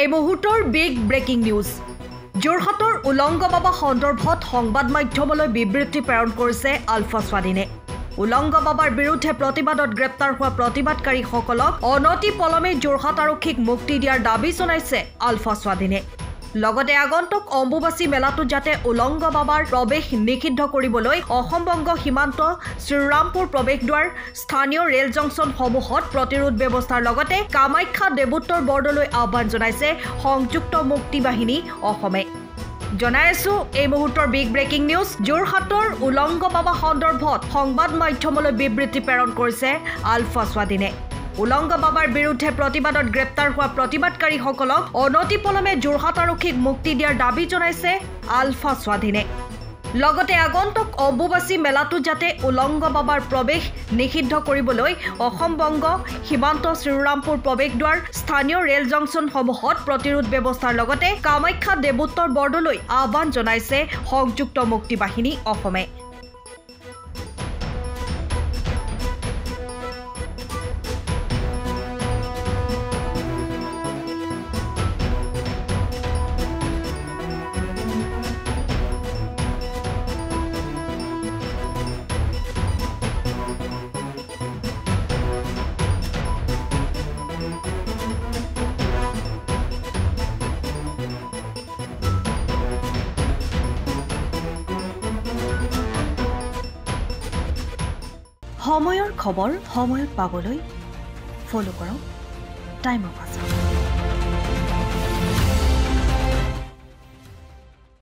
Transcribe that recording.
এই মুহূৰ্তৰ big breaking news যোৰহাটৰ উলংগ বাবা সন্দৰ্ভত সংবাদ মাধ্যমলৈ বিবৃতি প্ৰেৰণ কৰিছে আলফা স্বাধীনে উলংগ বাবাৰ বিৰুদ্ধে প্ৰতিবাদত গ্ৰেপ্তাৰ হোৱা প্ৰতিবাদকাৰীসকলক অনতি পলমে যোৰহাট আৰক্ষীক মুক্তি দিয়াৰ দাবী জনাইছে আলফা স্বাধীনে লগতে আগন্তুক অম্বুবাচী মেলাটো যাতে উলংগ বাবাৰ প্ৰৱেশ নিষিদ্ধ কৰিবলৈ অসমবংগ সীমান্ত শ্ৰীৰামপুৰ প্ৰৱেশদ্বাৰ স্থানীয় ৰেল জংচন সমূহত প্ৰতিৰোধ ব্যৱস্থাৰ লগতে কামাখ্যা দেৱোত্তৰ বৰ্ডলৈ আহ্বান জনাইছে সংযুক্ত মুক্তি বাহিনী অসমে জনাইছো এই মুহূৰ্তৰ বিগ ব্ৰেকিং নিউজ যোৰহাটৰ উলংগ বাবা সন্দৰ্ভত সংবাদ মাধ্যমলৈ বিবৃতি প্ৰেৰণ কৰিছে আলফা স্বাধীনে উলংগ বাবাৰ বিৰুদ্ধে প্ৰতিবাদত গ্ৰেপ্তাৰ হোৱা প্ৰতিবাদকাৰীসকলক অনতি পলমে যোৰহাট আৰক্ষীক মুক্তি দিয়াৰ দাবী জনাইছে আলফা স্বাধীনে লগতে আগন্তুক অম্বুবাচী মেলাটো যাতে উলংগ বাবাৰ প্ৰৱেশ নিষিদ্ধ কৰিবলৈ অসমবংগ সীমান্ত শ্ৰীৰামপুৰ প্ৰৱেশদ্বাৰ স্থানীয় ৰেল জংচনসমূহত প্ৰতিৰোধ ব্যৱস্থাৰ লগতে কামাখ্যা দেৱোত্তৰ বৰ্ডলৈ আহ্বান জনাইছে সংযুক্ত মুক্তি বাহিনী অসমে সময়ৰ খবৰ সময়ত পাবলৈ ফলো কৰক টাইম অফ